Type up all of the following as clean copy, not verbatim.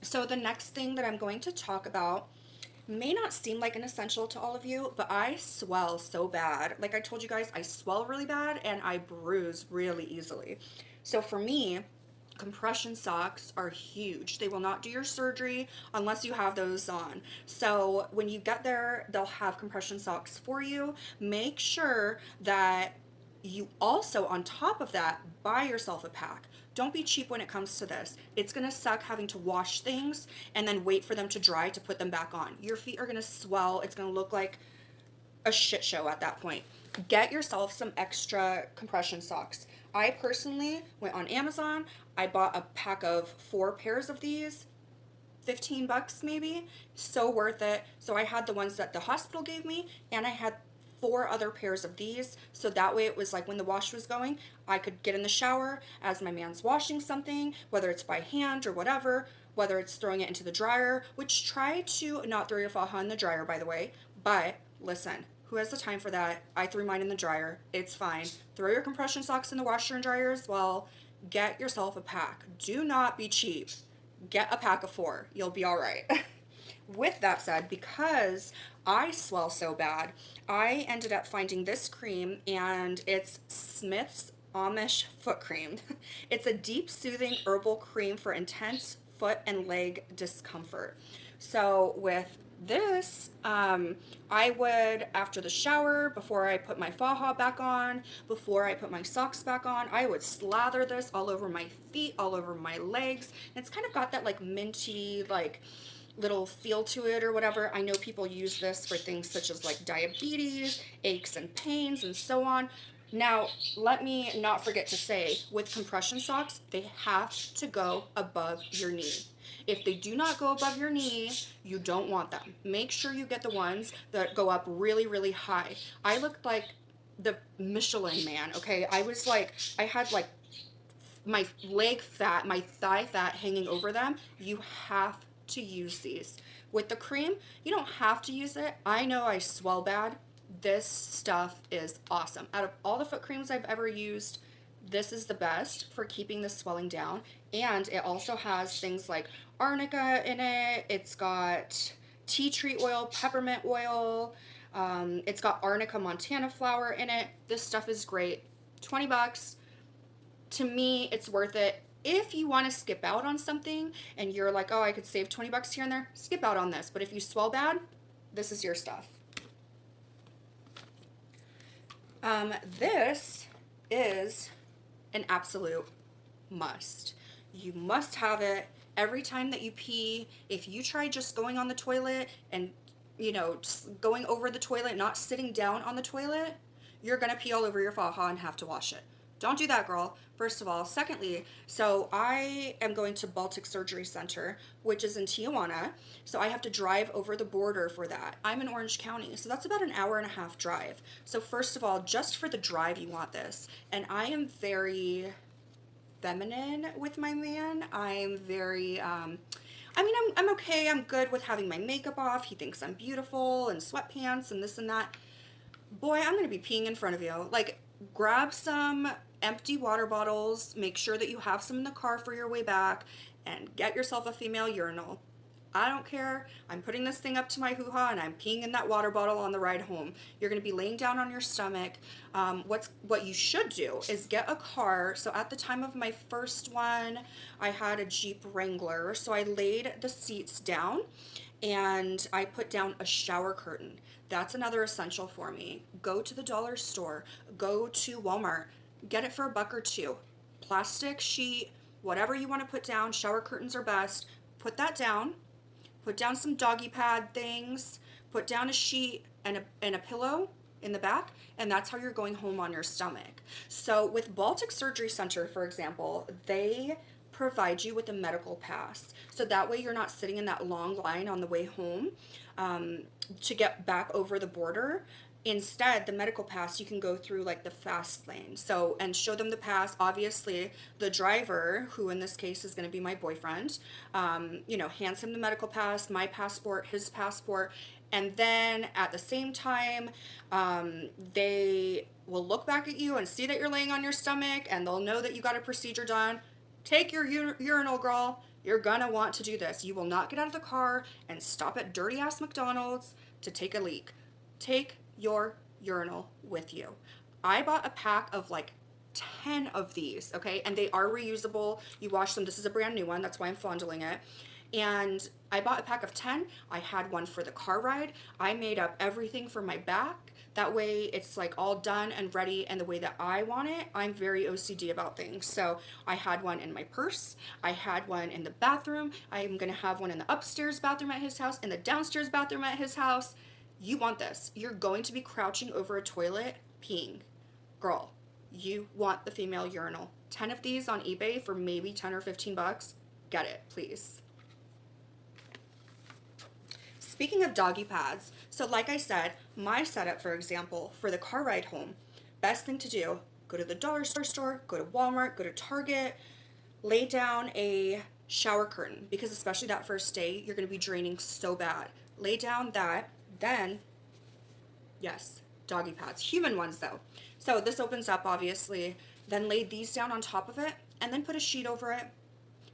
So the next thing that I'm going to talk about may not seem like an essential to all of you, but I swell so bad. Like I told you guys, I swell really bad and I bruise really easily. So for me, compression socks are huge. They will not do your surgery unless you have those on. So when you get there, they'll have compression socks for you. Make sure that you also, on top of that, buy yourself a pack. Don't be cheap when it comes to this. It's gonna suck having to wash things and then wait for them to dry to put them back on. Your feet are gonna swell. It's gonna look like a shit show at that point. Get yourself some extra compression socks. I personally went on Amazon. I bought a pack of 4 pairs of these. 15 bucks maybe. So worth it. So I had the ones that the hospital gave me, and I had 4 other pairs of these, so that way it was like when the wash was going, I could get in the shower as my man's washing something, whether it's by hand or whatever, whether it's throwing it into the dryer, which try to not throw your faja in the dryer, by the way. But listen, who has the time for that? I threw mine in the dryer. It's fine. Throw your compression socks in the washer and dryer as well. Get yourself a pack. Do not be cheap. Get a pack of 4. You'll be all right. With that said, because I swell so bad, I ended up finding this cream, and it's Smith's Amish foot cream. It's a deep soothing herbal cream for intense foot and leg discomfort. So with this, I would, after the shower, before I put my faja back on, before I put my socks back on, I would slather this all over my feet, all over my legs. And it's kind of got that like minty, like little feel to it or whatever. I know people use this for things such as like diabetes, aches and pains, and so on. Now, let me not forget to say, with compression socks, they have to go above your knee. If they do not go above your knee, you don't want them. Make sure you get the ones that go up really, really high. I looked like the Michelin man, okay? I was like, I had like my leg fat, my thigh fat hanging over them. You have to use these. With the cream, you don't have to use it. I know I swell bad. This stuff is awesome. Out of all the foot creams I've ever used, this is the best for keeping the swelling down. And it also has things like Arnica in it. It's got tea tree oil, peppermint oil. It's got Arnica Montana flower in it. This stuff is great. 20 bucks. To me, it's worth it. If you want to skip out on something and you're like, oh, I could save 20 bucks here and there, skip out on this. But if you swell bad, this is your stuff. This is an absolute must. You must have it every time that you pee. If you try just going on the toilet and, just going over the toilet, not sitting down on the toilet, you're going to pee all over your faja and have to wash it. Don't do that, girl. First of all. Secondly, so I am going to Baltic Surgery Center, which is in Tijuana. So I have to drive over the border for that. I'm in Orange County, so that's about an hour and a half drive. So first of all, just for the drive, you want this. And I am very feminine with my man. I'm very, I'm okay. I'm good with having my makeup off. He thinks I'm beautiful and sweatpants and this and that. Boy, I'm going to be peeing in front of you. Like, grab some empty water bottles, make sure that you have some in the car for your way back, and get yourself a female urinal. I don't care. I'm putting this thing up to my hoo-ha and I'm peeing in that water bottle on the ride home. You're going to be laying down on your stomach. What you should do is get a car. So at the time of my first one, I had a Jeep Wrangler. So I laid the seats down and I put down a shower curtain. That's another essential for me. Go to the dollar store, go to Walmart, get it for $1 or $2. Plastic sheet, whatever you want to put down, shower curtains are best. Put that down. Put down some doggy pad things, put down a sheet and a pillow in the back, and that's how you're going home on your stomach. So with Baltic Surgery Center, for example, they provide you with a medical pass. So that way you're not sitting in that long line on the way home to get back over the border. Instead, the medical pass, you can go through like the fast lane. So, and show them the pass. Obviously, the driver, who in this case is going to be my boyfriend, hands him the medical pass, my passport, his passport. And then at the same time, they will look back at you and see that you're laying on your stomach, and they'll know that you got a procedure done. Take your urinal, girl. You're gonna want to do this. You will not get out of the car and stop at dirty ass McDonald's to take a leak. Take your urinal with you. I bought a pack of like 10 of these, okay? And they are reusable. You wash them. This is a brand new one. That's why I'm fondling it. And I bought a pack of 10. I had one for the car ride. I made up everything for my back. That way it's like all done and ready and the way that I want it. I'm very OCD about things. So I had one in my purse. I had one in the bathroom. I'm going to have one in the upstairs bathroom at his house, in the downstairs bathroom at his house. You want this. You're going to be crouching over a toilet peeing. Girl, you want the female urinal. 10 of these on eBay for maybe 10 or 15 bucks. Get it, please. Speaking of doggy pads, so like I said, my setup, for example, for the car ride home, best thing to do, go to the dollar store, go to Walmart, go to Target, lay down a shower curtain, because especially that first day, you're going to be draining so bad. Lay down that, then, yes, doggy pads, human ones though. So this opens up, obviously, then lay these down on top of it, and then put a sheet over it.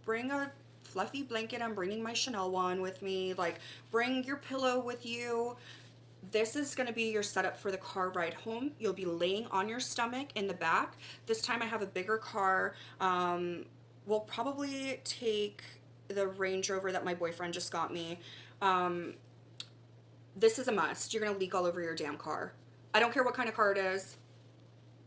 Bring a fluffy blanket. I'm bringing my Chanel one with me. Like, bring your pillow with you. This is going to be your setup for the car ride home. You'll be laying on your stomach in the back. This time I have a bigger car. We'll probably take the Range Rover that my boyfriend just got me. This is a must. You're going to leak all over your damn car. I don't care what kind of car it is.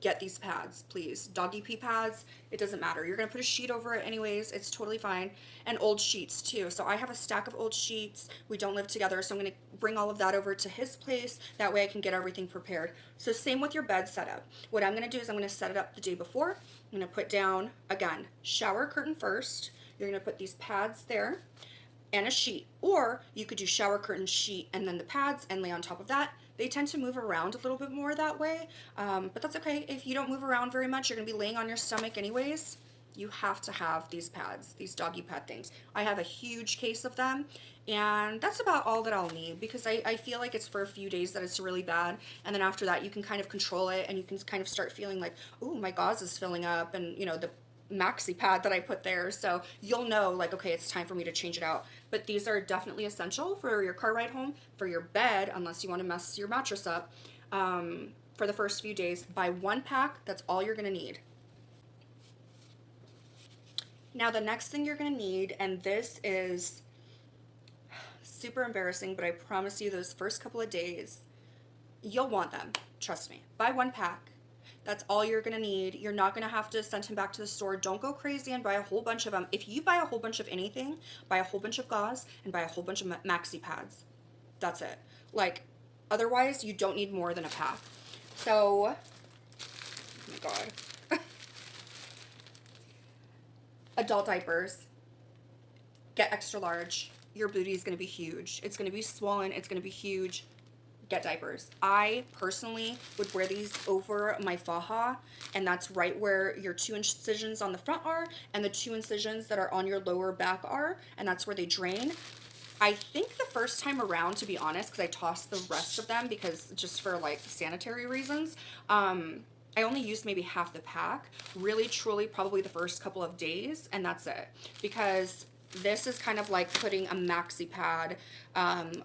Get these pads, please. Doggy pee pads, it doesn't matter. You're gonna put a sheet over it anyways, it's totally fine. And old sheets too. So I have a stack of old sheets. We don't live together, so I'm gonna bring all of that over to his place. That way I can get everything prepared. So same with your bed setup. What I'm gonna do is I'm gonna set it up the day before. I'm gonna put down, again, shower curtain first. You're gonna put these pads there and a sheet. Or you could do shower curtain, sheet, and then the pads and lay on top of that. They tend to move around a little bit more that way, but that's okay. If you don't move around very much, you're gonna be laying on your stomach anyways. You have to have these pads, these doggy pad things. I have a huge case of them, and that's about all that I'll need, because I feel like it's for a few days that it's really bad, and then after that you can kind of control it, and you can kind of start feeling like, ooh, my gauze is filling up, and you know, the maxi pad that I put there, so you'll know like, okay, it's time for me to change it out. But these are definitely essential for your car ride home, for your bed, unless you want to mess your mattress up. For the first few days, buy one pack. That's all you're going to need. Now the next thing you're going to need, and this is super embarrassing, but I promise you those first couple of days, you'll want them. Trust me. Buy one pack. That's all you're gonna need. You're not gonna have to send him back to the store. Don't go crazy and buy a whole bunch of them. If you buy a whole bunch of anything, buy a whole bunch of gauze and buy a whole bunch of maxi pads. That's it. Like, otherwise you don't need more than a pack. So, oh my God. Adult diapers. Get extra large. Your booty is gonna be huge. It's gonna be swollen. It's gonna be huge. Get diapers. I personally would wear these over my Faja, and that's right where your 2 incisions on the front are and the 2 incisions that are on your lower back are, and that's where they drain. I think the first time around, to be honest, because I tossed the rest of them because just for like sanitary reasons, I only used maybe half the pack. Really, truly, probably the first couple of days, and that's it. Because this is kind of like putting a maxi pad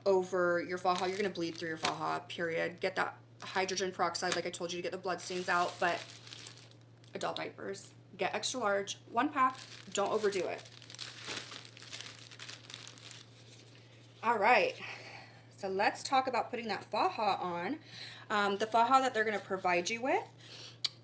over your Faja. You're going to bleed through your Faja, period. Get that hydrogen peroxide, like I told you, to get the blood stains out. But adult diapers, get extra large, one pack. Don't overdo it. All right. So let's talk about putting that Faja on. The Faja that they're going to provide you with,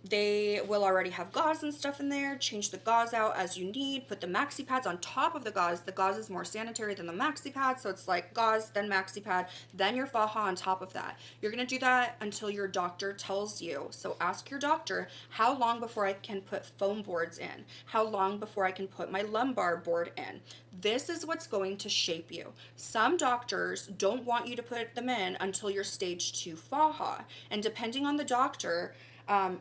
they will already have gauze and stuff in there. Change the gauze out as you need. Put the maxi pads on top of the gauze. The gauze is more sanitary than the maxi pad, so it's like gauze, then maxi pad, then your Faja on top of that. You're going to do that until your doctor tells you. So ask your doctor, how long before I can put foam boards in? How long before I can put my lumbar board in? This is what's going to shape you. Some doctors don't want you to put them in until you're stage 2 Faja, and depending on the doctor,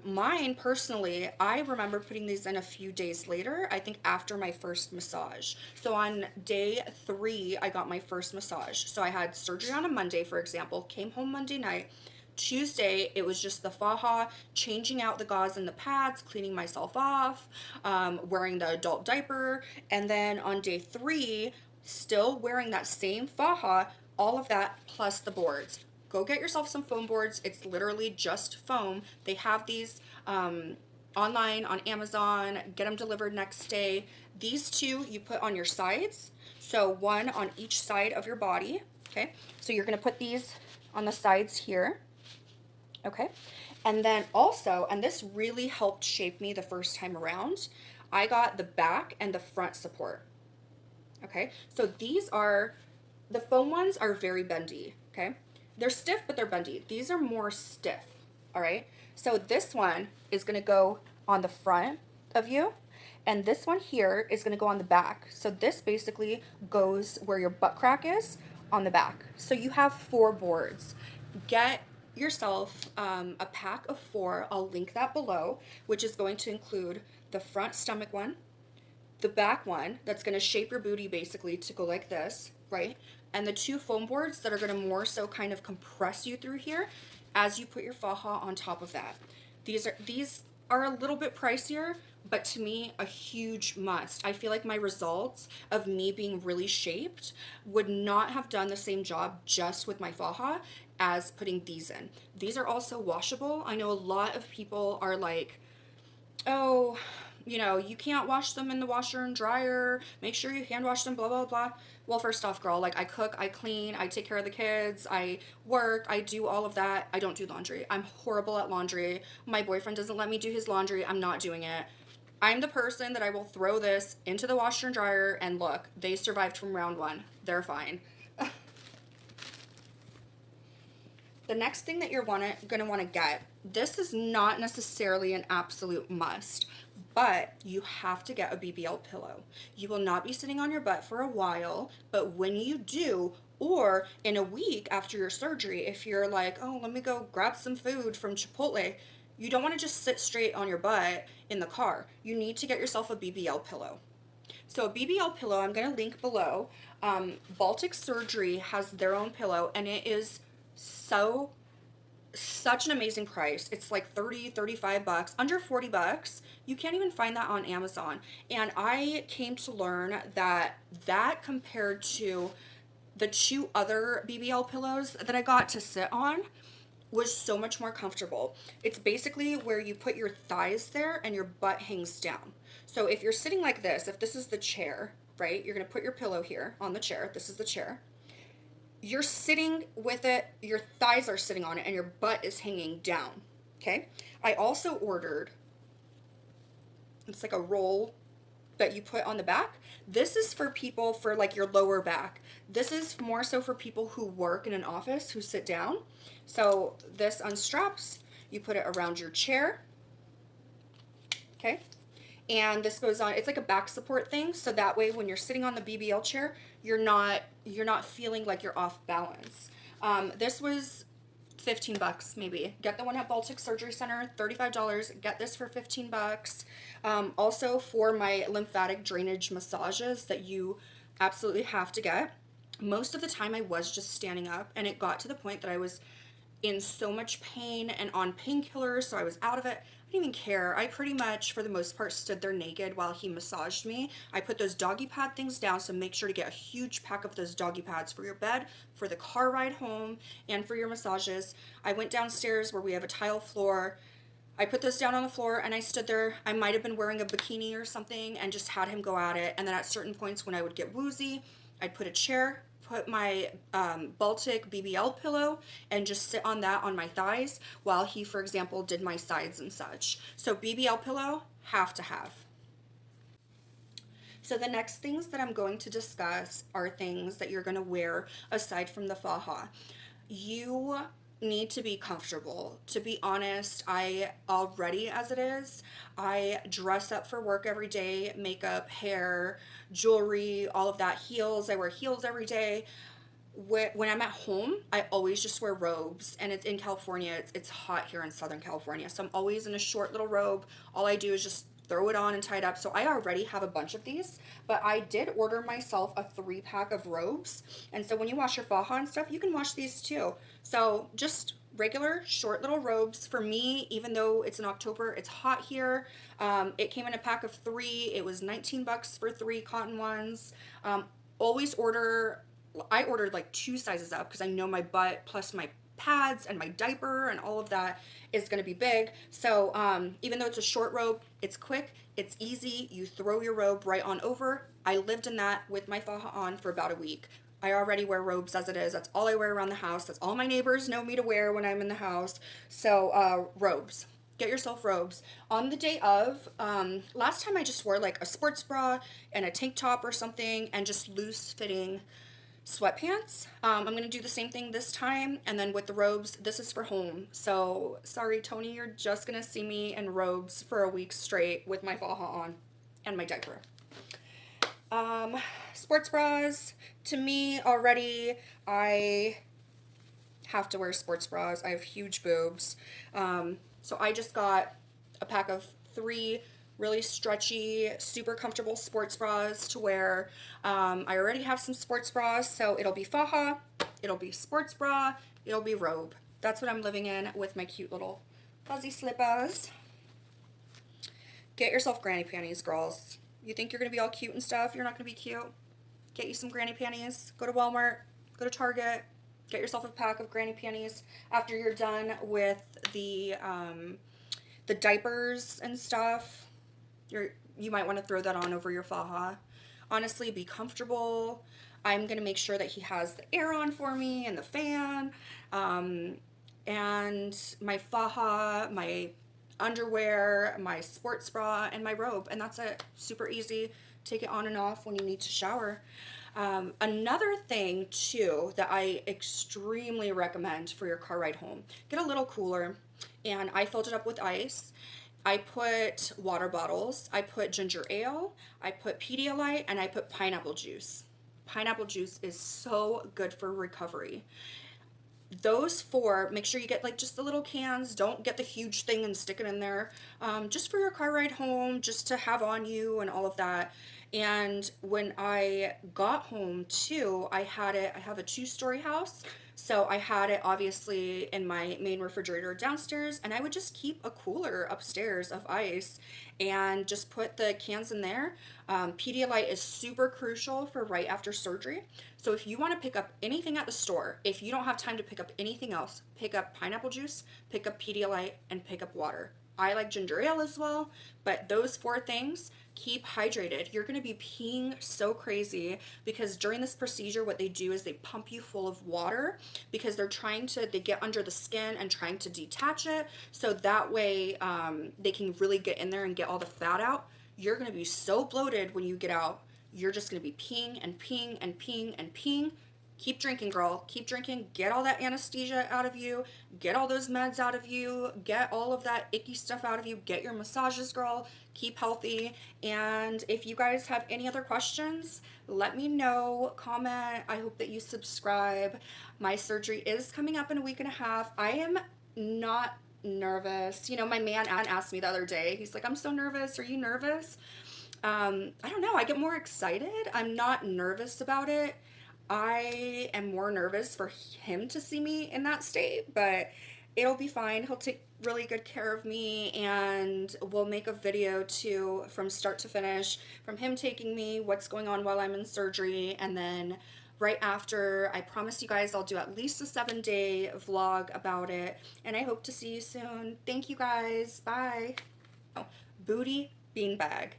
mine personally, I remember putting these in a few days later, I think after my first massage. So on day 3, I got my first massage. So I had surgery on a Monday, for example, came home Monday night, Tuesday, it was just the Faja, changing out the gauze and the pads, cleaning myself off, wearing the adult diaper. And then on day 3, still wearing that same Faja, all of that plus the boards. Go get yourself some foam boards. It's literally just foam. They have these online on Amazon. Get them delivered next day. These 2 you put on your sides. So 1 on each side of your body. Okay. So you're going to put these on the sides here. Okay. And then also, and this really helped shape me the first time around, I got the back and the front support. Okay. So these are, the foam ones are very bendy. Okay. They're stiff, but they're bendy. These are more stiff. All right. So this one is going to go on the front of you, and this one here is going to go on the back. So this basically goes where your butt crack is on the back. So you have 4 boards. Get yourself a pack of 4. I'll link that below, which is going to include the front stomach one, the back one that's going to shape your booty basically to go like this, right? And the 2 foam boards that are going to more so kind of compress you through here as you put your Faja on top of that. These are a little bit pricier, but to me, a huge must. I feel like my results of me being really shaped would not have done the same job just with my Faja as putting these in. These are also washable. I know a lot of people are like, oh, you know, you can't wash them in the washer and dryer. Make sure you hand wash them, blah, blah, blah. Well, first off, girl, like I cook, I clean, I take care of the kids, I work, I do all of that. I don't do laundry. I'm horrible at laundry. My boyfriend doesn't let me do his laundry. I'm not doing it. I'm the person that I will throw this into the washer and dryer, and look, they survived from round 1. They're fine. The next thing that you're going to want to get, this is not necessarily an absolute must, but you have to get a BBL pillow. You will not be sitting on your butt for a while, but when you do, or in a week after your surgery, if you're like, oh, let me go grab some food from Chipotle, you don't want to just sit straight on your butt in the car. You need to get yourself a BBL pillow. So a BBL pillow, I'm going to link below. Baltic Surgery has their own pillow, and it is such an amazing price. It's like 30, 35 bucks, under 40 bucks. You can't even find that on Amazon. And I came to learn that compared to the 2 other BBL pillows that I got to sit on was so much more comfortable. It's basically where you put your thighs there and your butt hangs down. So if you're sitting like this, if this is the chair, right, you're going to put your pillow here on the chair. This is the chair. You're sitting with it, your thighs are sitting on it, and your butt is hanging down, okay? I also ordered, it's like a roll that you put on the back. This is for people for like your lower back. This is more so for people who work in an office, who sit down. So this unstraps, you put it around your chair, okay? And this goes on, it's like a back support thing, so that way when you're sitting on the BBL chair, you're not feeling like you're off balance. This was 15 bucks maybe. Get the one at Baltic Surgery Center, $35. Get this for 15 bucks. Also for my lymphatic drainage massages that you absolutely have to get. Most of the time I was just standing up, and it got to the point that I was in so much pain and on painkillers, so I was out of it. I didn't even care. I pretty much, for the most part, stood there naked while he massaged me. I put those doggy pad things down, so make sure to get a huge pack of those doggy pads for your bed, for the car ride home, and for your massages. I went downstairs where we have a tile floor. I put those down on the floor, and I stood there. I might have been wearing a bikini or something and just had him go at it. And then at certain points when I would get woozy, I'd put a chair, put my Baltic BBL pillow, and just sit on that on my thighs while he, for example, did my sides and such. So BBL pillow, have to have. So the next things that I'm going to discuss are things that you're going to wear aside from the Faja. You need to be comfortable. To be honest, I already, as it is, I dress up for work every day, makeup, hair, jewelry, all of that, heels. I wear heels every day. When I'm at home, I always just wear robes, and it's in California. It's hot here in Southern California, so I'm always in a short little robe. All I do is just throw it on and tie it up. So I already have a bunch of these, but I did order myself a 3-pack of robes. And so when you wash your Faja and stuff, you can wash these too. So just regular short little robes for me, even though it's in October, it's hot here. It came in a pack of 3. It was 19 bucks for 3 cotton ones. Always order, I ordered like 2 sizes up because I know my butt plus my pads and my diaper and all of that is going to be big. So even though it's a short robe, it's quick, it's easy. You throw your robe right on over. I lived in that with my faja on for about a week. I already wear robes as it is. That's all I wear around the house. That's all my neighbors know me to wear when I'm in the house. So robes. Get yourself robes. On the day of, last time I just wore like a sports bra and a tank top or something and just loose fitting sweatpants. I'm going to do the same thing this time. And then with the robes, this is for home. So sorry, Tony, you're just going to see me in robes for a week straight with my faja on and my diaper. Sports bras, to me already, I have to wear sports bras. I have huge boobs. So I just got a pack of 3 really stretchy, super comfortable sports bras to wear. I already have some sports bras, so it'll be faja, it'll be sports bra, it'll be robe. That's what I'm living in with my cute little fuzzy slippers. Get yourself granny panties, girls. You think you're going to be all cute and stuff, you're not going to be cute. Get you some granny panties. Go to Walmart, go to Target, get yourself a pack of granny panties. After you're done with the diapers and stuff, you might want to throw that on over your faja. Honestly, be comfortable. I'm going to make sure that he has the air on for me and the fan. And my faja, my underwear, my sports bra, and my robe. And that's it. Super easy. Take it on and off when you need to shower. Another thing, too, that I extremely recommend for your car ride home, get a little cooler. And I filled it up with ice. I put water bottles. I put ginger ale. I put Pedialyte. And I put pineapple juice. Pineapple juice is so good for recovery. Those 4, make sure you get like just the little cans. Don't get the huge thing and stick it in there. Just for your car ride home, just to have on you and all of that. And when I got home too, I have a 2-story house. So I had it obviously in my main refrigerator downstairs, and I would just keep a cooler upstairs of ice and just put the cans in there. Pedialyte is super crucial for right after surgery. So if you want to pick up anything at the store, if you don't have time to pick up anything else, pick up pineapple juice, pick up Pedialyte, and pick up water. I like ginger ale as well, but those 4 things, keep hydrated. You're going to be peeing so crazy because during this procedure, what they do is they pump you full of water because they get under the skin and trying to detach it. So that way they can really get in there and get all the fat out. You're going to be so bloated when you get out. You're just going to be peeing and peeing and peeing and peeing. Keep drinking, girl. Keep drinking. Get all that anesthesia out of you. Get all those meds out of you. Get all of that icky stuff out of you. Get your massages, girl. Keep healthy. And if you guys have any other questions, let me know. Comment. I hope that you subscribe. My surgery is coming up in a week and a half. I am not nervous. My man asked me the other day. He's like, I'm so nervous. Are you nervous? I don't know. I get more excited. I'm not nervous about it. I am more nervous for him to see me in that state, but it'll be fine. He'll take really good care of me, and we'll make a video too from start to finish, from him taking me, what's going on while I'm in surgery, and then right after, I promise you guys I'll do at least a 7-day vlog about it, and I hope to see you soon. Thank you guys. Bye. Booty beanbag.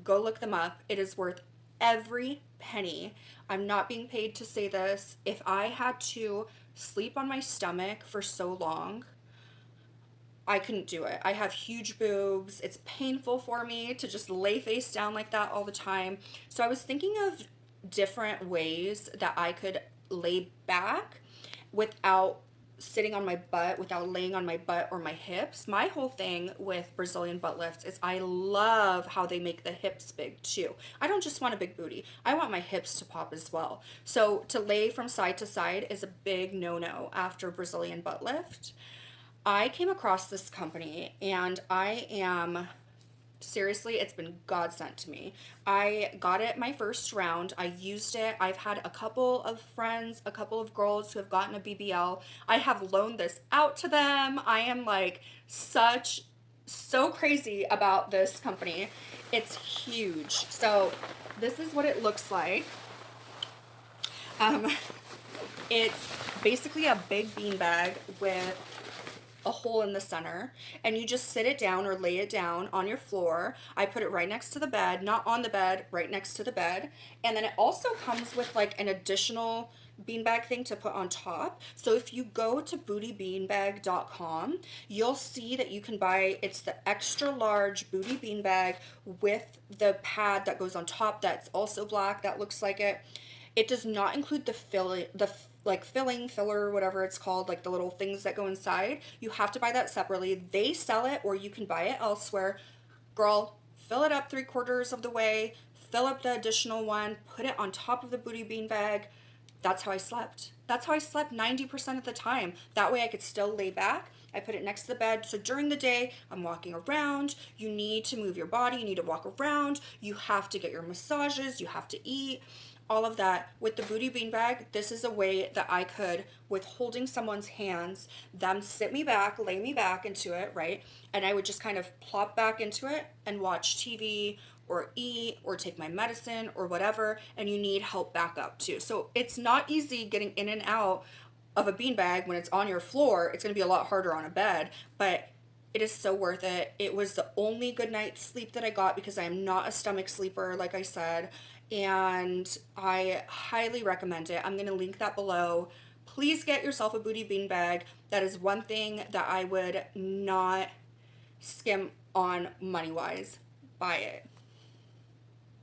Go look them up. It is worth every penny. I'm not being paid to say this. If I had to sleep on my stomach for so long, I couldn't do it. I have huge boobs. It's painful for me to just lay face down like that all the time. So I was thinking of different ways that I could lay back without sitting on my butt, without laying on my butt or my hips. My whole thing with Brazilian butt lifts is I love how they make the hips big too. I don't just want a big booty. I want my hips to pop as well. So to lay from side to side is a big no-no after Brazilian butt lift. I came across this company, and I am Seriously, it's been godsend to me. I got it my first round. I used it. I've had a couple of friends, a couple of girls who have gotten a BBL. I have loaned this out to them. I am like so crazy about this company. It's huge. So this is what it looks like. Um, it's basically a big bean bag with a hole in the center, and you just sit it down or lay it down on your floor. I put it right next to the bed, not on the bed, right next to the bed. And then it also comes with like an additional beanbag thing to put on top. So if you go to bootybeanbag.com, you'll see that you can buy, it's the extra large booty beanbag with the pad that goes on top that's also black, that looks like it. It does not include the filler, whatever it's called, like the little things that go inside. You have to buy that separately. They sell it, or you can buy it elsewhere. Girl, fill it up 3/4 of the way, fill up the additional one, put it on top of the booty bean bag. That's how I slept. That's how I slept 90% of the time. That way I could still lay back. I put it next to the bed. So during the day, I'm walking around. You need to move your body. You need to walk around. You have to get your massages. You have to eat. All of that. With the booty beanbag, this is a way that I could, with holding someone's hands, them sit me back, lay me back into it, right? And I would just kind of plop back into it and watch TV or eat or take my medicine or whatever, and you need help back up too. So it's not easy getting in and out of a beanbag when it's on your floor. It's going to be a lot harder on a bed, but it is so worth it. It was the only good night's sleep that I got because I am not a stomach sleeper, like I said, and I highly recommend it. I'm going to link that below. Please get yourself a booty beanbag. That is one thing that I would not skim on money-wise. Buy it.